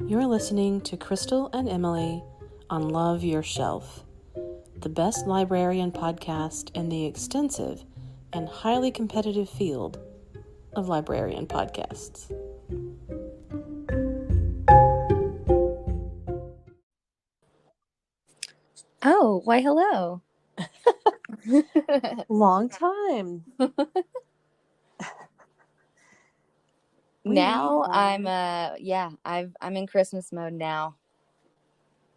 You're listening to Crystal and Emily on Love Your Shelf, the best librarian podcast in the extensive and highly competitive field of librarian podcasts. Oh, why hello. Long time. Now I'm in Christmas mode now.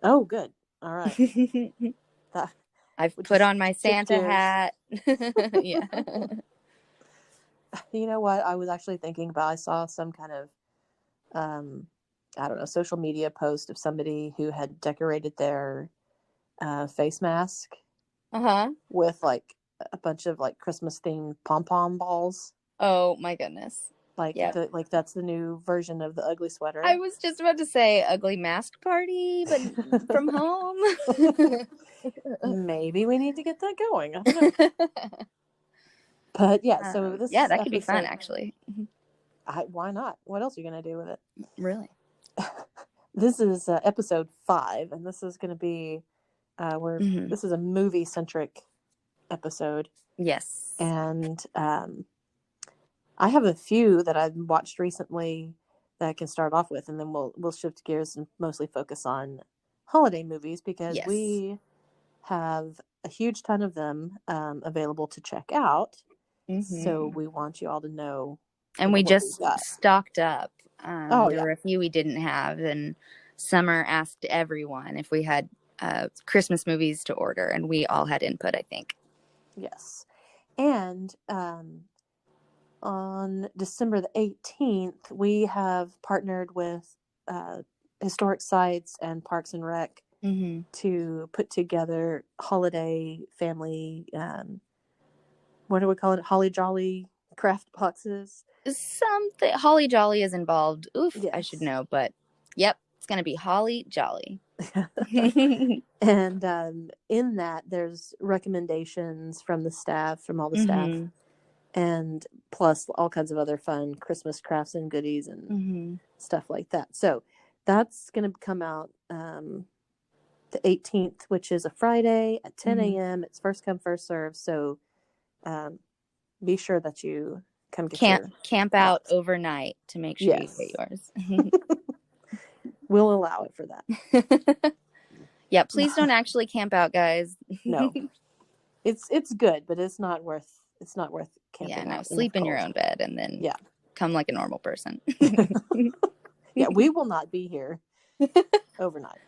Oh, good. All right. I've put on my Santa hat. Yeah. You know what? I was actually thinking about, I saw some kind of, social media post of somebody who had decorated their face mask with like a bunch of like Christmas themed pom-pom balls. Oh my goodness. Like, that's the new version of the ugly sweater. I was just about to say ugly mask party, but from home. Maybe we need to get that going. I don't know. But yeah, so this that could be fun, actually. Why not? What else are you going to do with it? Really? This is episode 5, and this is going to be this is a movie-centric episode. Yes. And I have a few that I've watched recently that I can start off with, and then we'll shift gears and mostly focus on holiday movies, because we have a huge ton of them available to check out. So we want you all to know. And we just stocked up. There were a few we didn't have, and Summer asked everyone if we had Christmas movies to order, and we all had input, I think. Yes. And on December the 18th, we have partnered with Historic Sites and Parks and Rec to put together holiday family, what do we call it? Holly Jolly craft boxes. Something. Holly Jolly is involved. Oof, yes. I should know, but yep, it's going to be Holly Jolly. And in that, there's recommendations from the staff, from all the staff, and plus all kinds of other fun Christmas crafts and goodies and stuff like that. So that's going to come out the 18th, which is a Friday at 10 a.m. It's first come, first serve. So be sure that you come get camp out overnight to make sure you get yours. We'll allow it for that. Yeah, please don't actually camp out, guys. No, it's good, but it's not worth camping out. Yeah, no, sleep in your own bed and then come like a normal person. Yeah, we will not be here overnight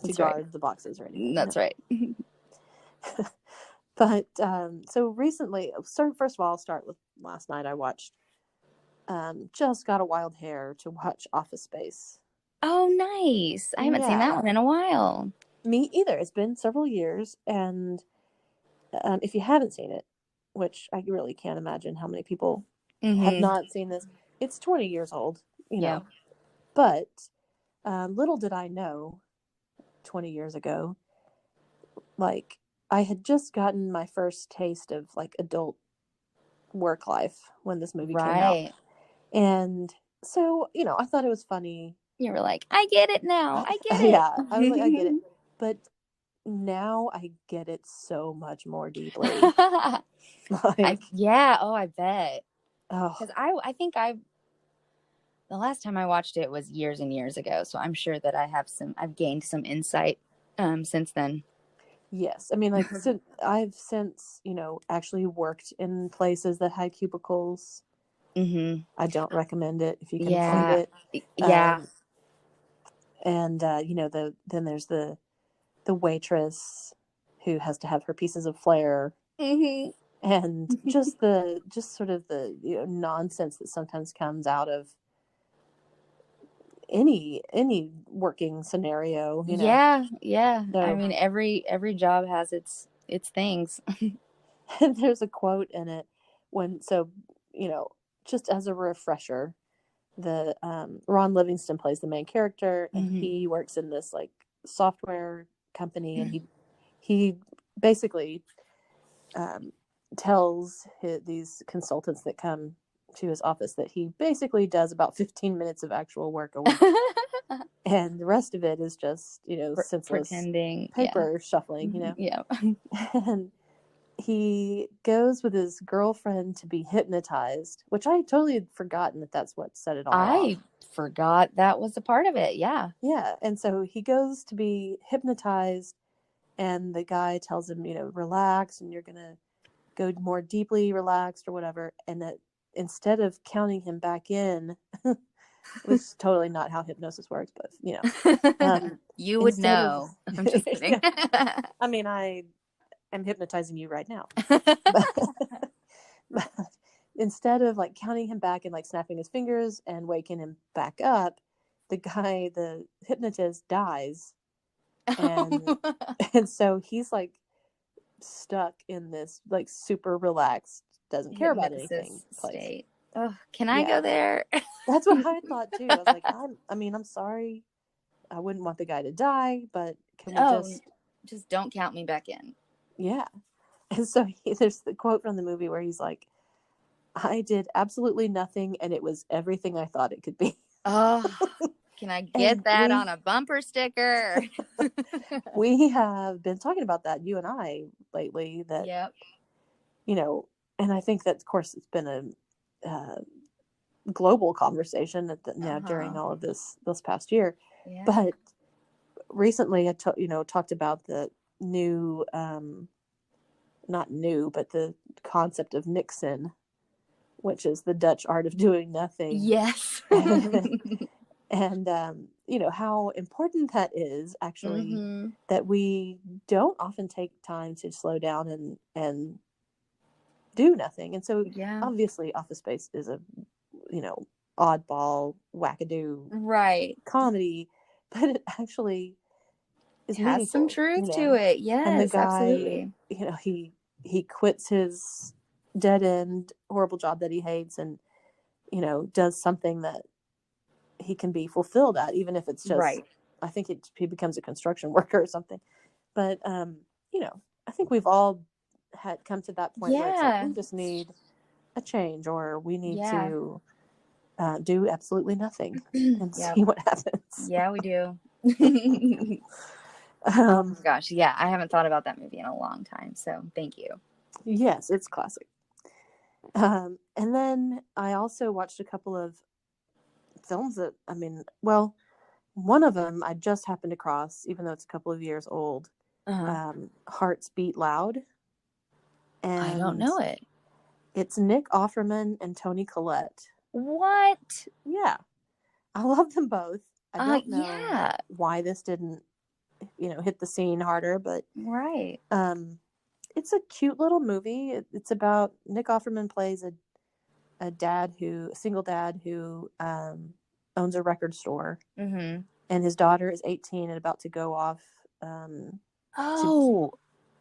to guard the boxes or anything. That's right. But so recently, first of all, I'll start with last night. I watched Just Got a Wild Hair to watch Office Space. Oh, nice. I haven't seen that one in a while. Me either. It's been several years. And if you haven't seen it, which I really can't imagine how many people have not seen this, it's 20 years old, you know. But little did I know 20 years ago, like, I had just gotten my first taste of like adult work life when this movie came out. And so, you know, I thought it was funny. You were like, I get it now. I get it. Yeah, I was like, I get it. But now I get it so much more deeply. I bet. Because I think the last time I watched it was years and years ago. So I'm sure that I've gained some insight since then. Yes. I mean, like, I've since, you know, actually worked in places that had cubicles. I don't recommend it if you can find it. Yeah. And, you know, then there's the waitress who has to have her pieces of flair. And just sort of the, you know, nonsense that sometimes comes out of any working scenario, you know. Yeah. So, I mean, every job has its things. And there's a quote in it you know, just as a refresher, the Ron Livingston plays the main character, and he works in this like software company, and he basically tells these consultants that come to his office that he basically does about 15 minutes of actual work a week. And the rest of it is just, senseless pretending paper shuffling, Yeah. And he goes with his girlfriend to be hypnotized, which I totally had forgotten that's what set it all off. I forgot that was a part of it. Yeah. Yeah. And so he goes to be hypnotized, and the guy tells him, relax, and you're going to go more deeply relaxed or whatever. And that instead of counting him back in, which is totally not how hypnosis works, but you would know. I'm just kidding. I mean, I am hypnotizing you right now. But instead of like counting him back and like snapping his fingers and waking him back up, the hypnotist dies. And so he's like stuck in this like super relaxed, doesn't care about anything place. Oh, can I go there? That's what I thought too. I was like, I'm sorry. I wouldn't want the guy to die, but can we just don't count me back in. Yeah. And so there's the quote from the movie where he's like, I did absolutely nothing, and it was everything I thought it could be. Oh, can I get that on a bumper sticker? We have been talking about that, you and I, lately, that, yep. And I think that, of course, it's been a global conversation during all of this past year. Yeah. But recently I talked about the new, not new, but the concept of Niksen, which is the Dutch art of doing nothing. Yes. And how important that is, actually, that we don't often take time to slow down and do nothing. And so obviously Office Space is a oddball wackadoo comedy, but it actually is meaningful. Has some truth to it. Yes, and the guy, absolutely. He quits his dead end horrible job that he hates, and does something that he can be fulfilled at, even if it's just I think he becomes a construction worker or something. But I think we've all had come to that point where it's like, we just need a change, or we need to do absolutely nothing and see what happens. Yeah, we do. Oh my gosh, I haven't thought about that movie in a long time, so thank you. Yes, it's classic. And then I also watched a couple of films that, one of them I just happened across, even though it's a couple of years old. Hearts Beat Loud. And I don't know it. It's Nick Offerman and Toni Collette. What? Yeah. I love them both. I don't know why this didn't, hit the scene harder, but it's a cute little movie. It's about Nick Offerman plays a single dad who owns a record store, and his daughter is 18 and about to go off.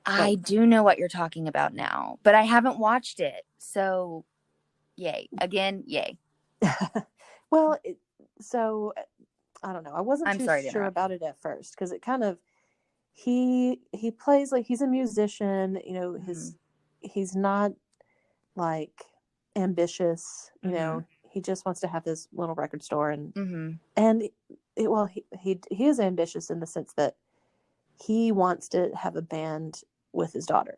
I do know what you're talking about now, but I haven't watched it. So, yay. Again, yay. Well, so I don't know. I wasn't too sure about it at first, because it kind of, he plays like he's a musician, he's not like ambitious, he just wants to have his little record store, and he is ambitious in the sense that he wants to have a band with his daughter.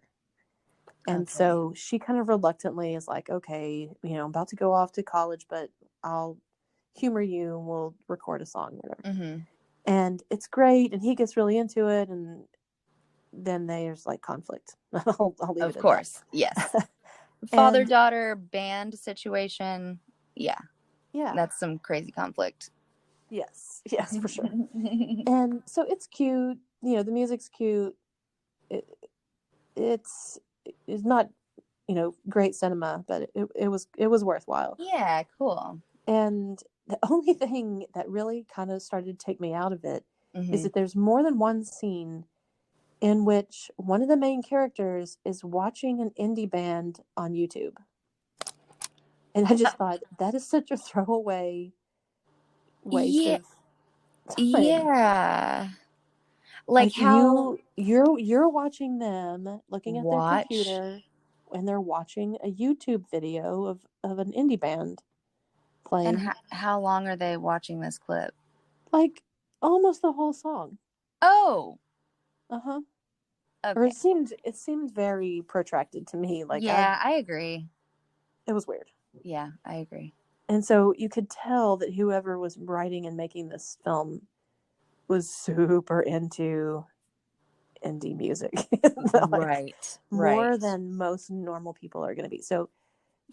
And so she kind of reluctantly is like, okay, I'm about to go off to college, but I'll humor you and we'll record a song or whatever. And it's great, and he gets really into it, and then there's like conflict. I'll leave it at that. Yes. Father-daughter band situation. Yeah. That's some crazy conflict. Yes, for sure. And so it's cute. The music's cute. It's not, great cinema, but it was worthwhile. Yeah, cool. And the only thing that really kind of started to take me out of it is that there's more than one scene in which one of the main characters is watching an indie band on YouTube. And I just thought, that is such a throwaway waste of time. Yeah. Like how you're watching them looking at their computer, and they're watching a YouTube video of an indie band playing. And how long are they watching this clip? Like almost the whole song. Oh. Uh-huh. Okay. Or it seemed very protracted to me. Like yeah, I agree. It was weird. Yeah, I agree. And so you could tell that whoever was writing and making this film was super into indie music. Like, more than most normal people are going to be. So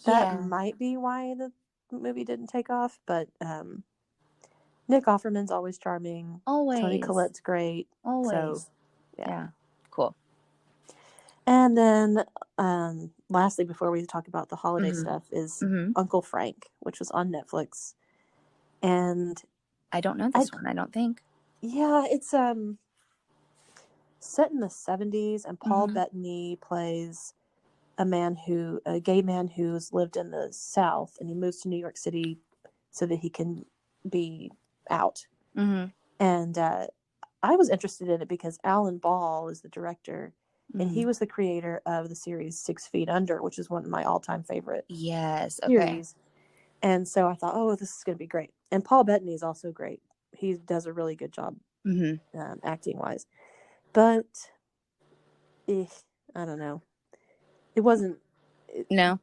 that might be why the movie didn't take off. But Nick Offerman's always charming. Always. Toni Collette's great. Always. So, yeah. Cool. And then lastly, before we talk about the holiday mm-hmm. stuff, is mm-hmm. Uncle Frank, which was on Netflix. And I don't know this one, I don't think. Yeah, it's set in the 70s, and Paul mm-hmm. Bettany plays a gay man who's lived in the South, and he moves to New York City so that he can be out. Mm-hmm. And I was interested in it because Alan Ball is the director, and he was the creator of the series 6 Feet Under, which is one of my all-time favorite series. And so I thought, oh, this is going to be great. And Paul Bettany is also great. He does a really good job acting-wise. But I don't know. It wasn't. No.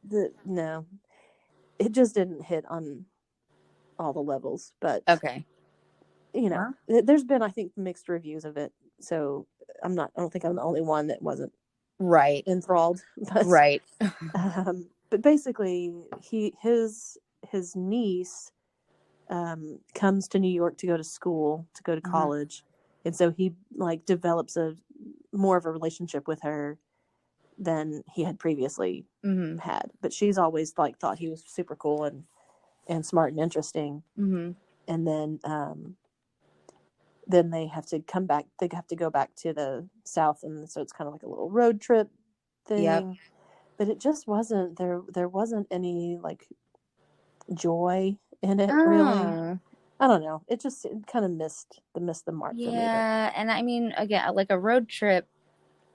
It just didn't hit on all the levels. But okay, there's been, I think, mixed reviews of it. So I don't think I'm the only one that wasn't enthralled. But, right. But basically, his niece comes to New York to go to school, to go to college, and so he develops more of a relationship with her than he had previously had. But she's always thought he was super cool and smart and interesting. And then they have to come back. They have to go back to the South, and so it's kind of like a little road trip thing. Yep. But it just wasn't there. There wasn't any joy in it, really. I don't know. It kind of missed the mark for me. Yeah, and I mean, again, like a road trip,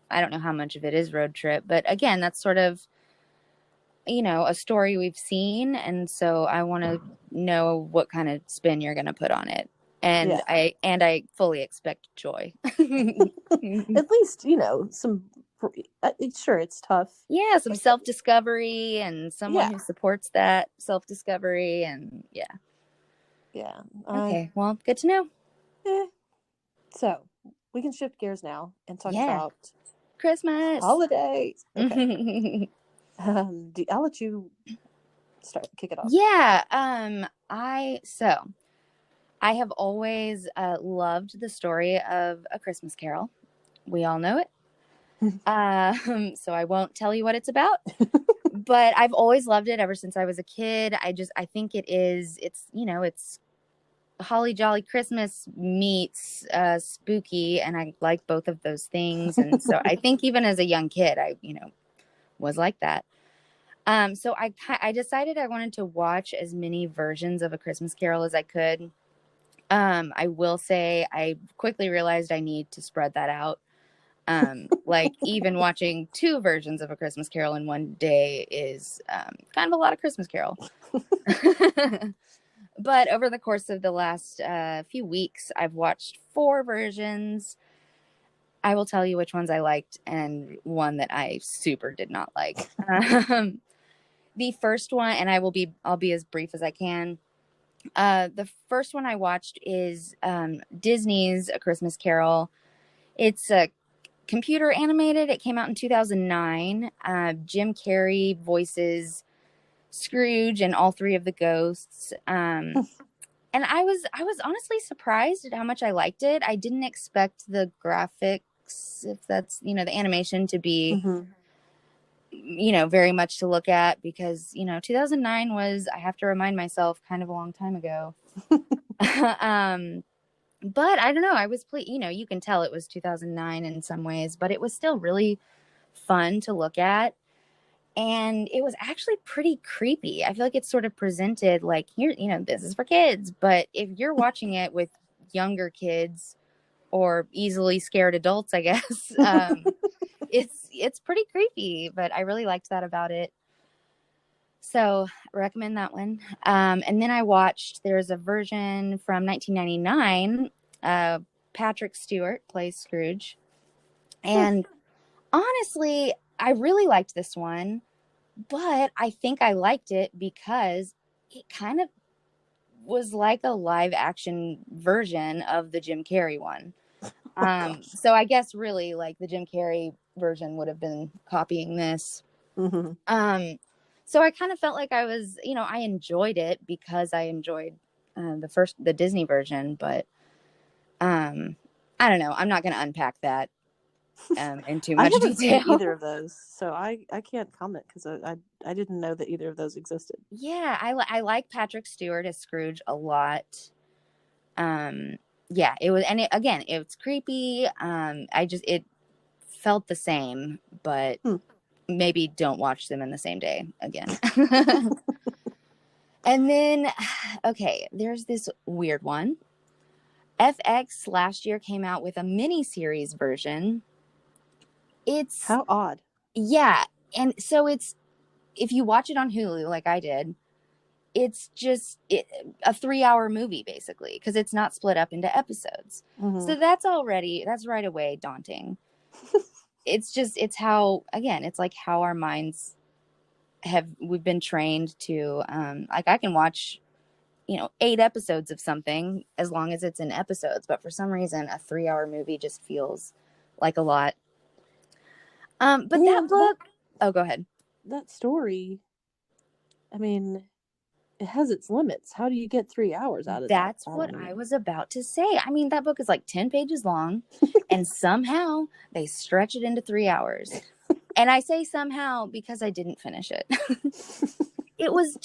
I don't know how much of it is road trip, but again, that's sort of, a story we've seen, and so I want to know what kind of spin you're going to put on it. And I fully expect joy. At least, some, sure, it's tough. Yeah, some self-discovery and someone who supports that self-discovery, and yeah. Okay, well, good to know. So we can shift gears now and talk about Christmas holidays. Okay. I'll let you kick it off. Yeah. I have always loved the story of A Christmas Carol. We all know it. So I won't tell you what it's about, but I've always loved it ever since I was a kid. I think it's holly jolly Christmas meets spooky, and I like both of those things. And so I think even as a young kid, I was like that. So I decided I wanted to watch as many versions of A Christmas Carol as I could. I will say I quickly realized I need to spread that out. Even watching 2 versions of A Christmas Carol in one day is kind of a lot of Christmas Carol. But over the course of the last few weeks, I've watched 4 versions. I will tell you which ones I liked and one that I super did not like. The first one, and I'll be as brief as I can. The first one I watched is Disney's A Christmas Carol. It's a computer animated. It came out in 2009. Jim Carrey voices Scrooge and all 3 of the ghosts. And I was honestly surprised at how much I liked it. I didn't expect the graphics, if that's, the animation to be, very much to look at, because, 2009 was, I have to remind myself, kind of a long time ago. But I don't know. I was you can tell it was 2009 in some ways, but it was still really fun to look at. And it was actually pretty creepy. I feel like it's sort of presented like, here, this is for kids. But if you're watching it with younger kids or easily scared adults, I guess, it's pretty creepy. But I really liked that about it. So recommend that one. And then I watched, there's a version from 1999. Patrick Stewart plays Scrooge. And honestly, I really liked this one, but I think I liked it because it kind of was like a live action version of the Jim Carrey one. So I guess really like the Jim Carrey version would have been copying this. So I kind of felt like I was, I enjoyed it because I enjoyed the Disney version, but I don't know. I'm not going to unpack that in too much I haven't detail. seen either of those, so I can't comment because I didn't know that either of those existed. Yeah, I like Patrick Stewart as Scrooge a lot. Yeah, it was, and again, it's creepy. It felt the same, but maybe don't watch them in the same day again. And then, okay, there's this weird one. FX last year came out with a mini-series version. It's how odd. Yeah, and so it's, if you watch it on Hulu like I did, it's just a 3-hour movie basically, because it's not split up into episodes. So that's right away daunting. It's how, again, it's like how our minds we've been trained to, like I can watch, 8 episodes of something as long as it's in episodes, but for some reason a 3-hour movie just feels like a lot. But that book, go ahead. That story, I mean, it has its limits. How do you get 3 hours out of that? That's what I was about to say. I mean, that book is like 10 pages long and somehow they stretch it into 3 hours. And I say somehow because I didn't finish it. It was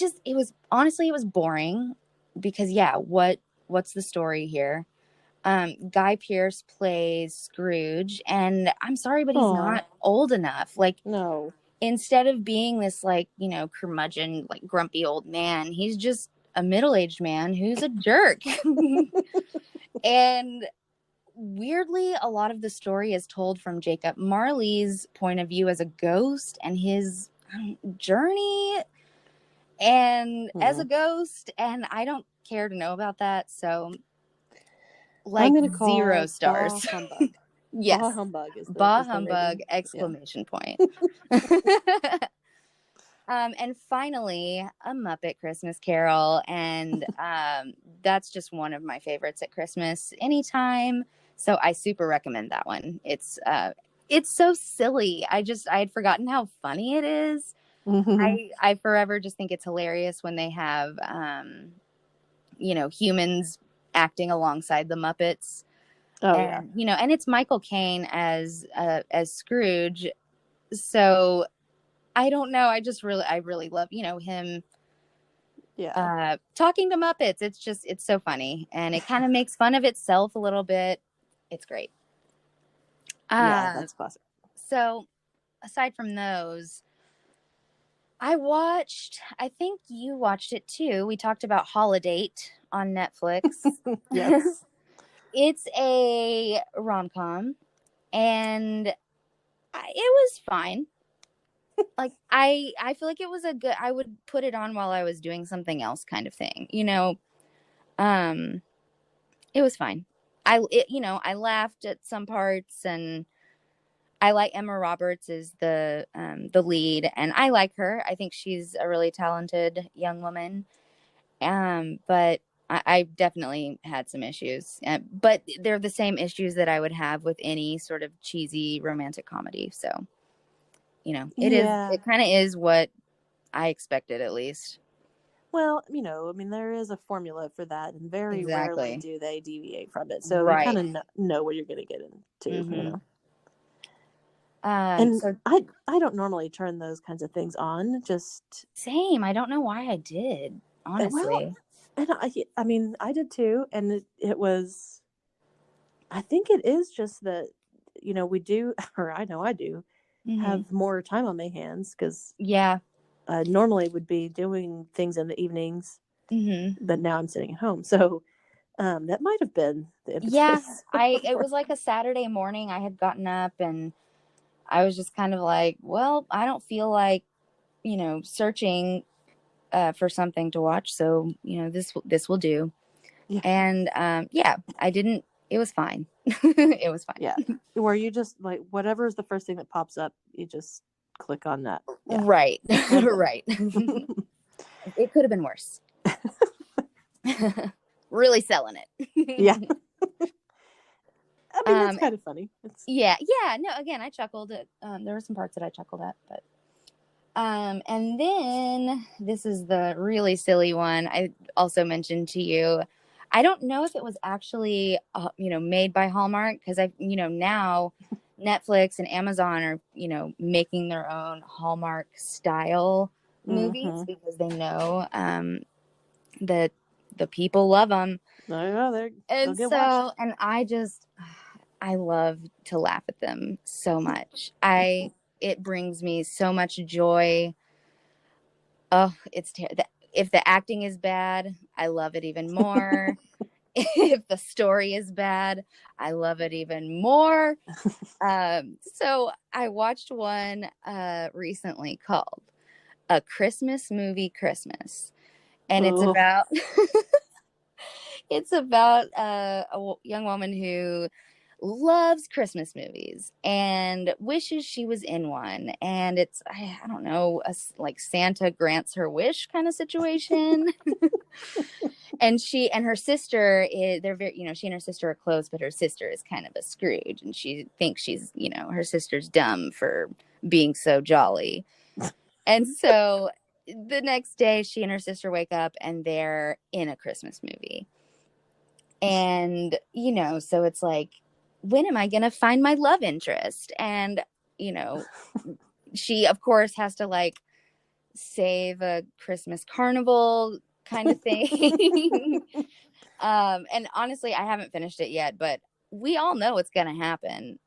boring because what's the story here? Guy Pearce plays Scrooge, and I'm sorry, but he's not old enough. Like, no. Instead of being this, like, curmudgeon, like grumpy old man, he's just a middle-aged man who's a jerk. And weirdly, a lot of the story is told from Jacob Marley's point of view as a ghost and his journey and as a ghost, and I don't care to know about that, so like I'm gonna call 0 stars. Bah humbug. Yes. Bah humbug is the Bah humbug, exclamation point. And finally, A Muppet Christmas Carol, and that's just one of my favorites at Christmas anytime. So I super recommend that one. It's so silly. I had forgotten how funny it is. I forever just think it's hilarious when they have humans acting alongside the Muppets. And it's Michael Caine as Scrooge. So I don't know. I really love, him talking to Muppets. It's so funny. And it kind of makes fun of itself a little bit. It's great. That's classic. So aside from those, I think you watched it too. We talked about Holidate on Netflix. Yes. It's a rom-com, and it was fine. Like, I feel like it was I would put it on while I was doing something else kind of thing, it was fine. I laughed at some parts, and I like Emma Roberts as the lead, and I like her. I think she's a really talented young woman. But I definitely had some issues, but they're the same issues that I would have with any sort of cheesy romantic comedy. So, it kind of is what I expected, at least. Well, there is a formula for that, and very rarely do they deviate from it. So Right. you kind of know what you're going to get into, And so, I don't normally turn those kinds of things on. Just same. I don't know why I did, honestly. And I did too, and it was. I think it is just that, we do, or I know I do, have more time on my hands because I normally would be doing things in the evenings, but now I'm sitting at home, so that might have been the impetus. Yeah, it was like a Saturday morning. I had gotten up and I was just kind of like, well, I don't feel like, searching for something to watch. So, this will do. Yeah. And it was fine. It was fine. Yeah. Where you just like, whatever is the first thing that pops up, you just click on that. Yeah. Right. Right. It could have been worse. Really selling it. Yeah. I mean, that's kind of funny. Yeah. No, again, I chuckled at, there were some parts that I chuckled at, but, and then this is the really silly one. I also mentioned to you, I don't know if it was actually, made by Hallmark, because now Netflix and Amazon are, making their own Hallmark style movies because they know, that the people love them. And so, and I love to laugh at them so much. It brings me so much joy. Oh, if the acting is bad, I love it even more. If the story is bad, I love it even more. So I watched one recently called A Christmas Movie Christmas. And it's about a young woman who loves Christmas movies and wishes she was in one. And it's, I don't know, like Santa grants her wish kind of situation. And she and her sister they're very, she and her sister are close, but her sister is kind of a Scrooge, and she thinks she's, her sister's dumb for being so jolly. And so the next day, she and her sister wake up and they're in a Christmas movie. And, so it's like, when am I going to find my love interest? And, she, of course, has to like save a Christmas carnival kind of thing. And honestly, I haven't finished it yet, but we all know it's going to happen.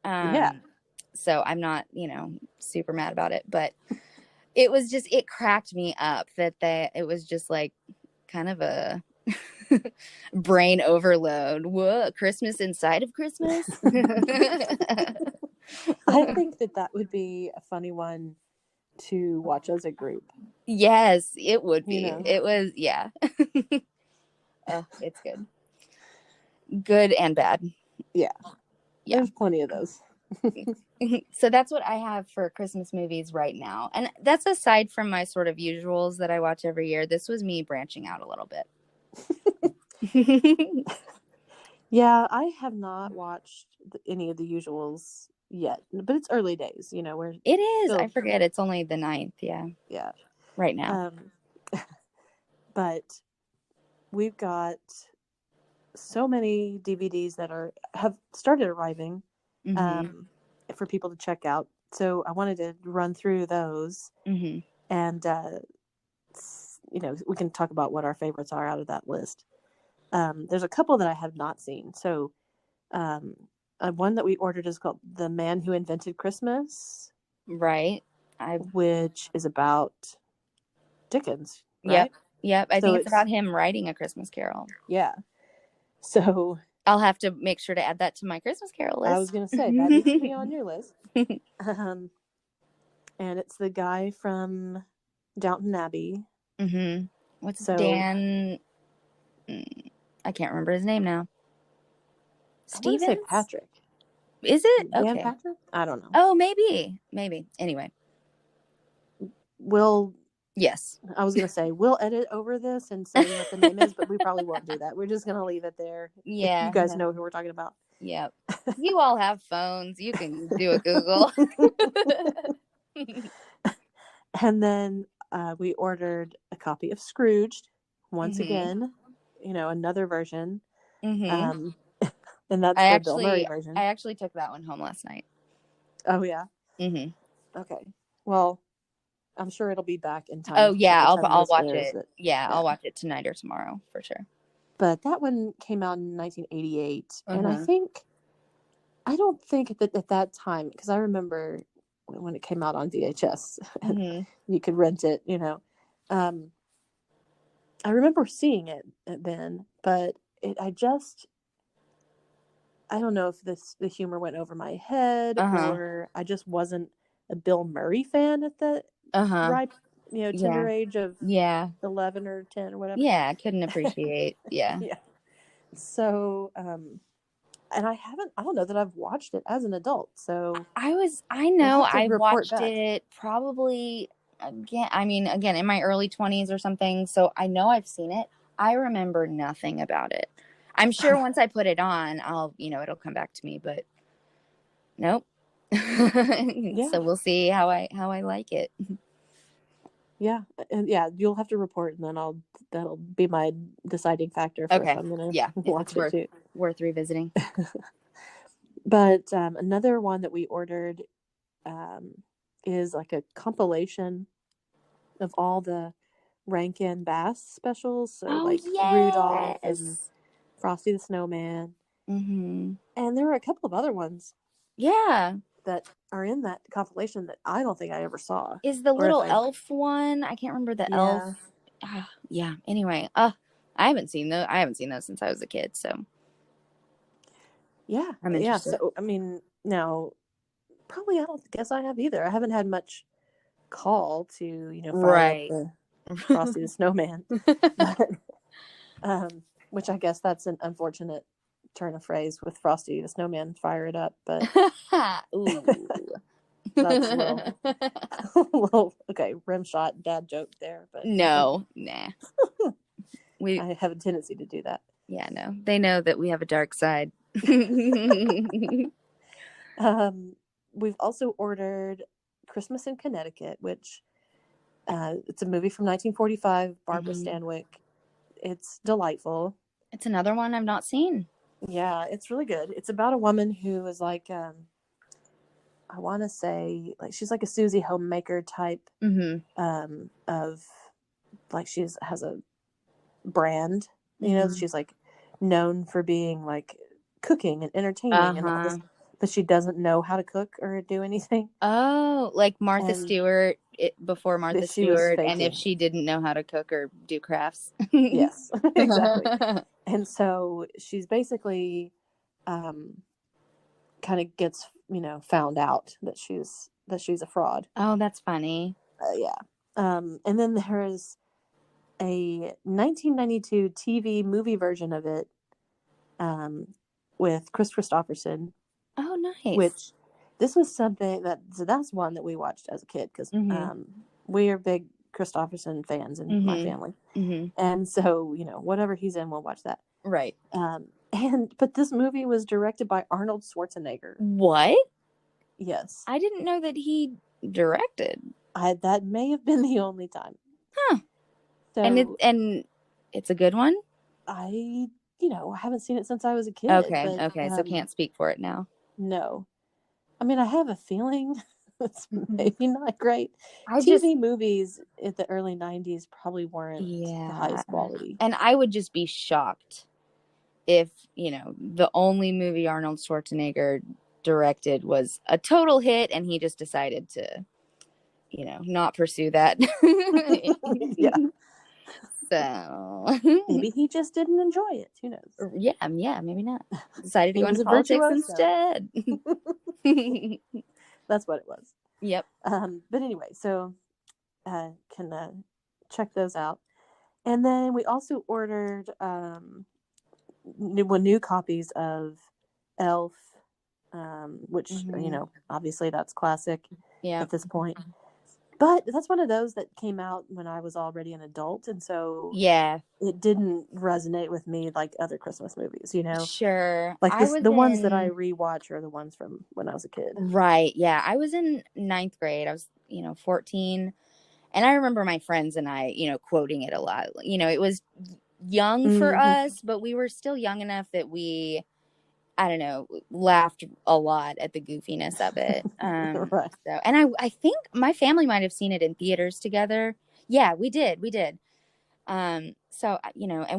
So I'm not, super mad about it, but it cracked me up that it was just like kind of a brain overload. Whoa, Christmas inside of Christmas. I think that would be a funny one to watch as a group. Yes, it would be. It was, yeah. Oh, it's good. Good and bad. Yeah. There's plenty of those. So that's what I have for Christmas movies right now. And that's aside from my sort of usuals that I watch every year. This was me branching out a little bit. Yeah, I have not watched any of the usuals yet, but it's early days, where it is. I forget it's only the 9th. Yeah. Right now. But we've got so many DVDs that have started arriving for people to check out. So I wanted to run through those, and we can talk about what our favorites are out of that list. There's a couple that I have not seen. So one that we ordered is called The Man Who Invented Christmas. Right. Which is about Dickens, right? Yep. I think it's about him writing A Christmas Carol. Yeah. So I'll have to make sure to add that to my Christmas Carol list. I was going to say, that needs to be on your list. And it's the guy from Downton Abbey. What's Dan? I can't remember his name now. Stevens? I want to say Patrick. Is it? Dan okay. Patrick? I don't know. Oh, maybe. Anyway. Yes. I was going to say, we'll edit over this and say what the name is, but we probably won't do that. We're just going to leave it there. Yeah. You guys know who we're talking about. Yep. You all have phones. You can do a Google. And then we ordered a copy of Scrooged once again, another version. And that's the Bill Murray version. I actually took that one home last night. Oh, yeah? Okay. Well, I'm sure it'll be back in time. Oh, yeah. I'll watch it. Yeah, I'll watch it tonight or tomorrow for sure. But that one came out in 1988. And I don't think at that time, because I remember when it came out on VHS, and you could rent it, I remember seeing it then, but I don't know if the humor went over my head or I just wasn't a Bill Murray fan at the tender age of yeah 11 or 10 or whatever. yeah I couldn't appreciate yeah So and I don't know that I've watched it as an adult, so I we'll know have to I report watched back. it probably again in my early 20s or something, so I know I've seen it. I remember nothing about it. I'm sure once I put it on, I'll it'll come back to me, but nope. So we'll see how I like it. Yeah, and you'll have to report, and then that'll be my deciding factor for if I'm gonna watch it too. Worth revisiting. But another one that we ordered is like a compilation of all the Rankin Bass specials, so like Rudolph and Frosty the Snowman, and there were a couple of other ones. Yeah, that are in that compilation that I don't think I ever saw. Is the little elf one? I can't remember the elf. Yeah. Anyway, I haven't seen those. I haven't seen those since I was a kid. So yeah, I'm interested. So I mean, now probably I don't guess I have either. I haven't had much call to fire up the Frosty the Snowman, but, which I guess that's an unfortunate turn of phrase with Frosty the Snowman. Fire it up, but ooh. That's a little okay, rim shot dad joke there, but no, nah. I have a tendency to do that. Yeah, no. They know that we have a dark side. We've also ordered Christmas in Connecticut, which it's a movie from 1945, Barbara Stanwyck. It's delightful. It's another one I've not seen. Yeah, it's really good. It's about a woman who is like I want to say like she's like a Susie Homemaker type of like has a brand, she's like known for being like cooking and entertaining and all this, but she doesn't know how to cook or do anything. Oh, like Martha Stewart before Martha Stewart, and if she didn't know how to cook or do crafts. Yes, exactly. And so she's basically kind of gets found out that she's a fraud. Oh, that's funny. And then there's a 1992 TV movie version of it with Chris Christopherson. Oh, nice. Which this was something that's one that we watched as a kid because we are big Christopherson fans in my family, and so whatever he's in, we'll watch that. Right. But this movie was directed by Arnold Schwarzenegger. What? Yes. I didn't know that he directed. That may have been the only time. Huh. So, and it's a good one? I haven't seen it since I was a kid. Okay, so can't speak for it now. No. I mean, I have a feeling it's maybe not great. TV movies in the early 90s probably weren't the highest quality. And I would just be shocked if, the only movie Arnold Schwarzenegger directed was a total hit and he just decided to, not pursue that. Yeah. So maybe he just didn't enjoy it. Who knows? Yeah, maybe not. Decided to go into politics instead. That's what it was. Yep. But anyway, so can check those out. And then we also ordered new copies of Elf, which obviously that's classic at this point. But that's one of those that came out when I was already an adult, and so it didn't resonate with me like other Christmas movies, Sure. Like the ones that I rewatch are the ones from when I was a kid. Right. Yeah. I was in 9th grade. I was, 14. And I remember my friends and I, quoting it a lot. It was young for us, but we were still young enough that we, I don't know, laughed a lot at the goofiness of it. Right. So, and I think my family might have seen it in theaters together. Yeah, we did. So, and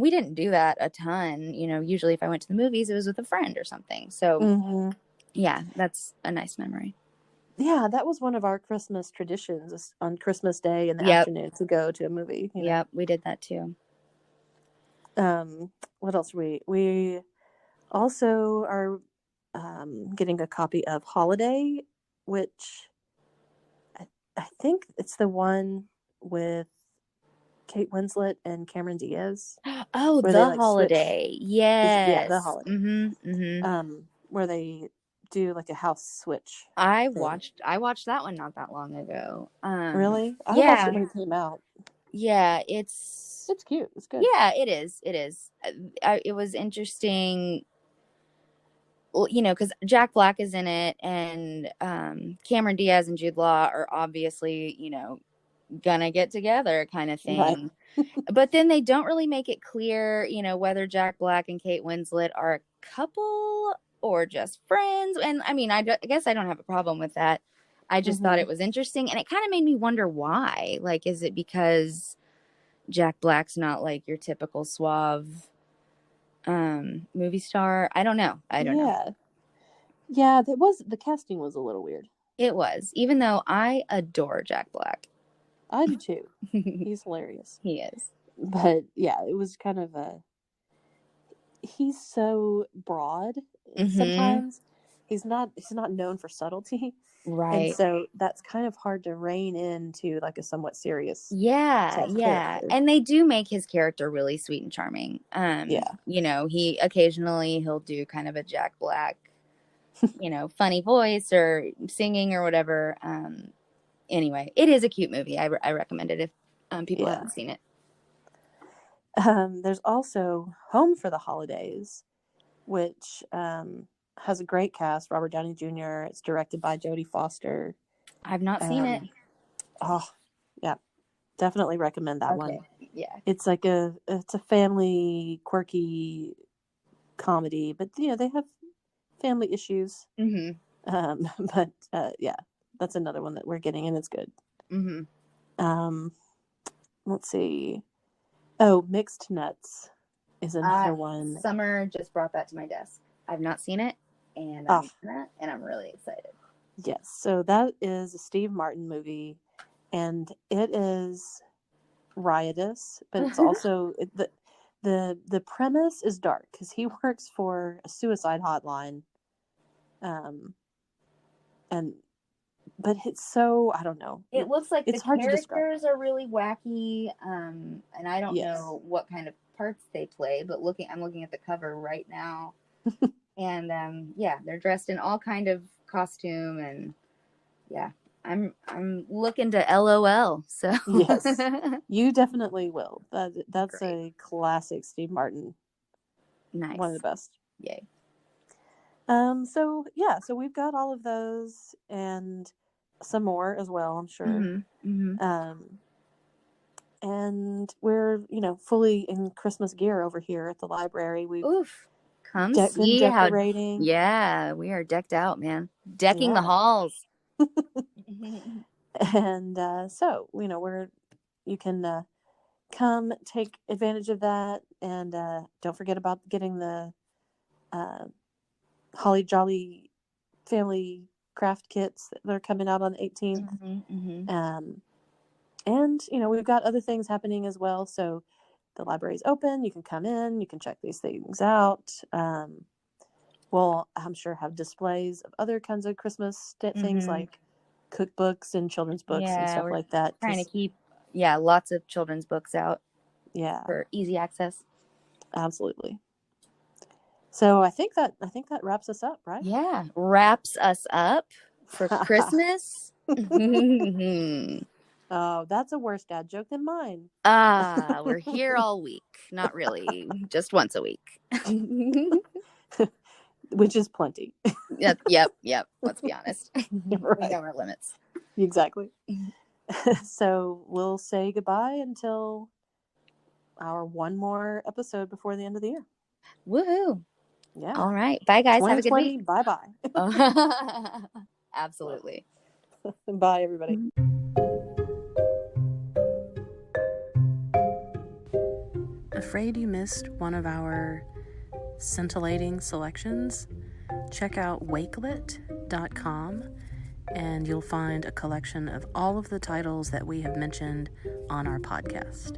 we didn't do that a ton. Usually if I went to the movies, it was with a friend or something. So, yeah, that's a nice memory. Yeah, that was one of our Christmas traditions on Christmas Day in the afternoon to go to a movie. Yep, we did that too. What else? We also are getting a copy of Holiday, which I think it's the one with Kate Winslet and Cameron Diaz. Oh, where The they, like, Holiday. switch. Yes. The Holiday. Mm-hmm. Mm-hmm. Where they do like a house switch. I thing. watched that one not that long ago. Really? I yeah. watched it when it came out. Yeah, it's cute. It's good. Yeah, it is. It is. It was interesting, you know, because Jack Black is in it, and Cameron Diaz and Jude Law are obviously, you know, gonna get together kind of thing. Right. But then they don't really make it clear, you know, whether Jack Black and Kate Winslet are a couple or just friends. And I mean, I guess I don't have a problem with that. I just thought it was interesting, and it kind of made me wonder why. Like, is it because Jack Black's not like your typical suave movie star? I don't know. I don't know. Yeah, the casting was a little weird. It was, even though I adore Jack Black. I do too. He's hilarious. He is. But yeah, it was kind of he's so broad sometimes. He's not known for subtlety. Right. And so that's kind of hard to rein into like a somewhat serious character. And they do make his character really sweet and charming. You know, he'll do kind of a Jack Black, you know, funny voice or singing or whatever. Anyway, it is a cute movie. I recommend it if people haven't seen it. There's also Home for the Holidays, which has a great cast. Robert Downey Jr. It's directed by Jodie Foster. I've not seen it. Oh, yeah. Definitely recommend that one. Yeah. It's like it's a family quirky comedy, but you know, they have family issues. But yeah, that's another one that we're getting, and it's good. Let's see. Oh, Mixed Nuts is another one. Summer just brought that to my desk. I've not seen it, and I'm really excited. Yes, so that is a Steve Martin movie, and it is riotous, but it's also the premise is dark because he works for a suicide hotline, but it's so, I don't know. It looks like it's the hard characters are really wacky, and I don't know what kind of parts they play, but I'm looking at the cover right now, and they're dressed in all kind of costume, and I'm looking to LOL. So yes, you definitely will. That's great. A classic Steve Martin. Nice, one of the best. Yay. So we've got all of those and some more as well, I'm sure. And we're, you know, fully in Christmas gear over here at the library. We've come see been decorating. We are decked out, man. Decking the halls. And so, you know, you can come take advantage of that, and don't forget about getting the Holly Jolly family craft kits that are coming out on the 18th. And you know, we've got other things happening as well, so the library's open. You can come in, you can check these things out. We'll, I'm sure, have displays of other kinds of Christmas things like cookbooks and children's books and stuff like that. Trying to keep lots of children's books out for easy access. Absolutely. So I think that wraps us up, right? Yeah, wraps us up for Christmas. Oh, that's a worse dad joke than mine. We're here all week. Not really, just once a week. Which is plenty. Yep. Let's be honest. Right. We know our limits. Exactly. So we'll say goodbye until our one more episode before the end of the year. Woohoo! Yeah. All right. Bye, guys. Have a good week. Bye-bye. Absolutely. Bye, everybody. Afraid you missed one of our scintillating selections? Check out wakelet.com, and you'll find a collection of all of the titles that we have mentioned on our podcast.